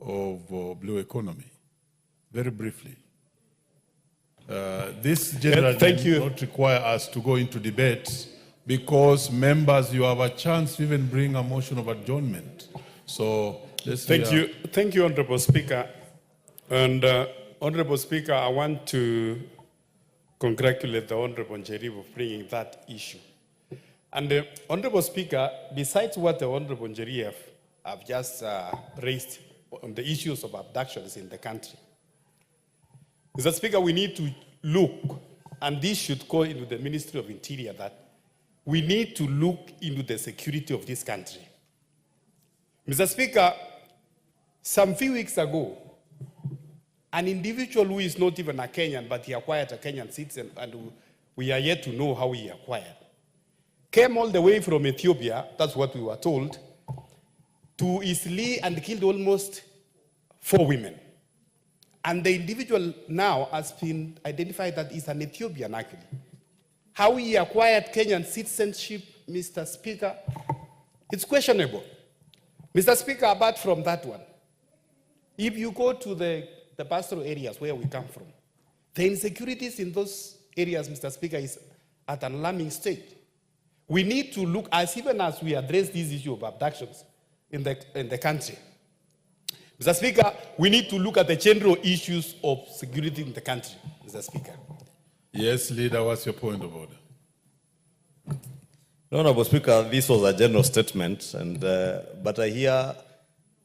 of blue economy. Very briefly. This generally does not require us to go into debate because members, you have a chance to even bring a motion of adjournment. So let's Thank you, Honorable Speaker. And Honorable Speaker, I want to congratulate the Honorable Njeri for bringing that issue. And Honorable Speaker, besides what the Honorable Njeri have just raised on the issues of abductions in the country, Mr. Speaker, we need to look, and this should go into the Ministry of Interior, that we need to look into the security of this country. Mr. Speaker, some few weeks ago, an individual who is not even a Kenyan, but he acquired a Kenyan citizen, and we are yet to know how he acquired, came all the way from Ethiopia, that's what we were told, to Isli and killed almost 4 women. And the individual now has been identified that he's an Ethiopian, actually. How he acquired Kenyan citizenship, Mr. Speaker, it's questionable. Mr. Speaker, apart from that one, if you go to the pastoral areas where we come from, the insecurities in those areas, Mr. Speaker, is at an alarming stage. We need to look, even as we address this issue of abductions in the country, Mr. Speaker, we need to look at the general issues of security in the country, Mr. Speaker. Yes, Leader, what's your point of order? Honorable Speaker, this was a general statement, and but I hear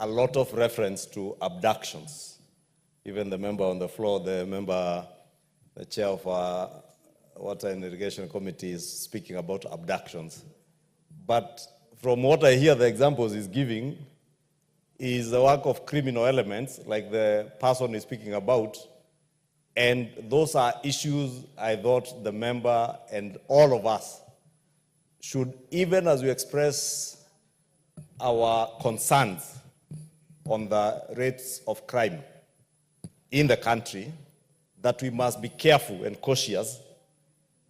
a lot of reference to abductions. Even the member on the floor, the chair of our Water and Irrigation Committee is speaking about abductions. But from what I hear the examples he's giving is the work of criminal elements, like the person is speaking about, and those are issues I thought the member and all of us should, even as we express our concerns on the rates of crime in the country, that we must be careful and cautious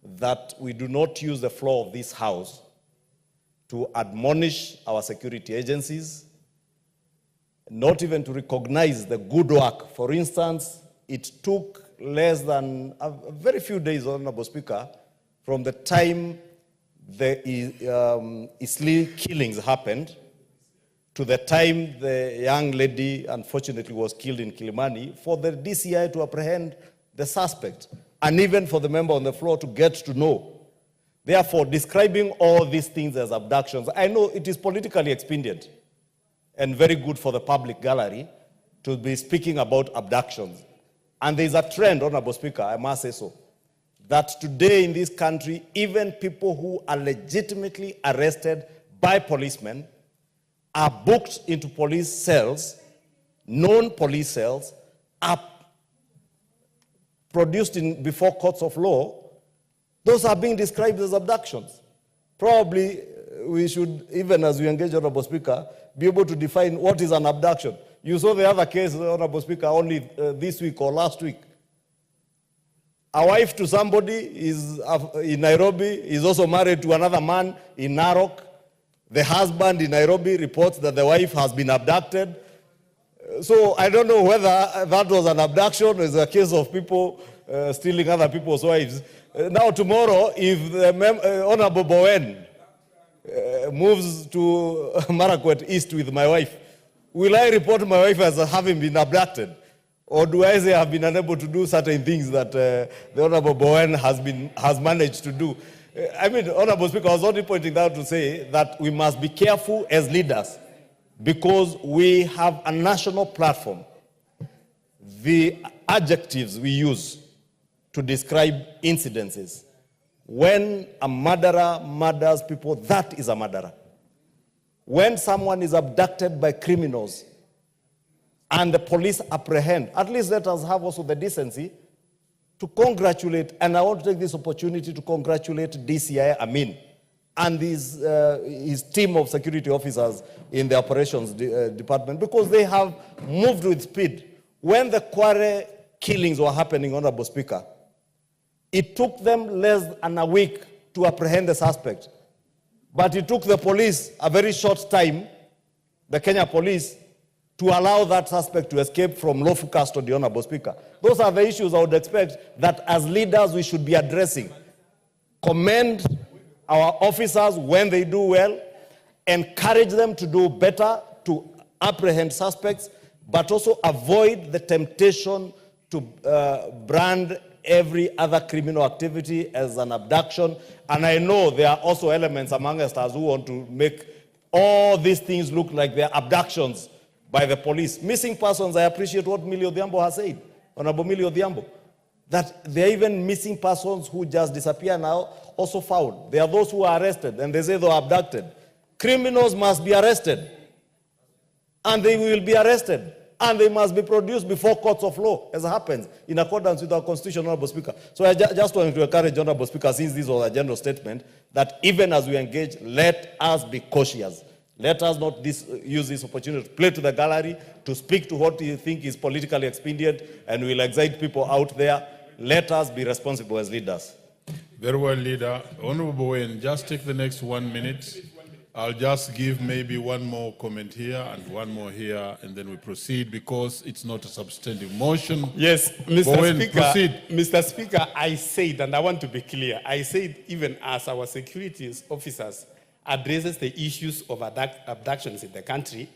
that we do not use the floor of this House to admonish our security agencies, not even to recognize the good work. For instance, it took less than a very few days, Honorable Speaker, from the time the Isli killings happened to the time the young lady unfortunately was killed in Kilimani, for the DCI to apprehend the suspect, and even for the member on the floor to get to know. Therefore, describing all these things as abductions, I know it is politically expedient and very good for the public gallery to be speaking about abductions. And there's a trend, Honorable Speaker, I must say so, that today in this country, even people who are legitimately arrested by policemen are booked into police cells, known police cells, are produced before courts of law. Those are being described as abductions. Probably we should, even as we engage, Honorable Speaker, be able to define what is an abduction. You saw the other case, Honorable Speaker, only this week or last week. A wife to somebody is in Nairobi, is also married to another man in Narok. The husband in Nairobi reports that the wife has been abducted. So I don't know whether that was an abduction or is a case of people stealing other people's wives. Now tomorrow, if the Honorable Bowen moves to Marakwet East with my wife, will I report my wife as having been abducted? Or do I say I've been unable to do certain things that the Honorable Bowen has managed to do? I mean, Honorable Speaker, I was only pointing out to say that we must be careful as leaders because we have a national platform. The adjectives we use to describe incidences. When a murderer murders people, that is a murderer. When someone is abducted by criminals and the police apprehend, at least let us have also the decency to congratulate, and I want to take this opportunity to congratulate DCI Amin and his team of security officers in the operations department, because they have moved with speed. When the Kware killings were happening, Honorable Speaker, it took them less than a week to apprehend the suspect. But it took the police a very short time, the Kenya police, to allow that suspect to escape from lawful custody, Honorable Speaker. Those are the issues I would expect that as leaders we should be addressing. Commend our officers when they do well, encourage them to do better, to apprehend suspects, but also avoid the temptation to brand every other criminal activity as an abduction. And I know there are also elements among us who want to make all these things look like they're abductions by the police. Missing persons, I appreciate what Millie Odhiambo has said, Honorable Millie Odhiambo, that there are even missing persons who just disappear now, also found. There are those who are arrested, and they say they were abducted. Criminals must be arrested, and they will be arrested, and they must be produced before courts of law, as happens, in accordance with our Constitution, Honorable Speaker. So I just want to encourage Honorable Speaker, since this was a general statement, that even as we engage, let us be cautious. Let us not use this opportunity to play to the gallery, to speak to what you think is politically expedient, and will excite people out there. Let us be responsible as leaders. Very well, Leader. Honorable Wayne, just take the next 1 minute. I'll just give maybe one more comment here and one more here, and then we proceed because it's not a substantive motion. Yes, Mr. Wayne, Speaker. proceed. Mr. Speaker, I said, and I want to be clear, I said even as our security officers addresses the issues of abductions in the country,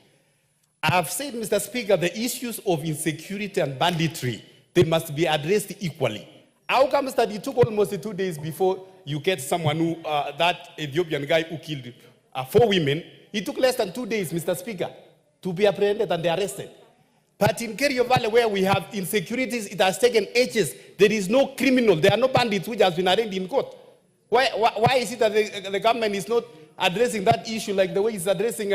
I have said, Mr. Speaker, the issues of insecurity and banditry, they must be addressed equally. How comes that it took almost 2 days before you get someone who, that Ethiopian guy who killed 4 women, it took less than 2 days, Mr. Speaker, to be apprehended and arrested. But in Kerio Valley, where we have insecurities, it has taken ages. There is no criminal, there are no bandits which has been arraigned in court. Why is it that the government is not addressing that issue like the way it's addressing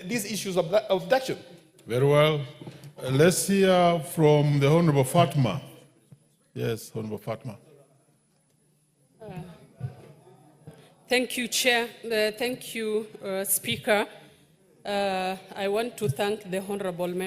these issues of abduction? Very well. Let's hear from the Honorable Fatma. Yes, Honorable Fatma. Thank you, Chair. Thank you, Speaker. I want to thank the Honorable Member.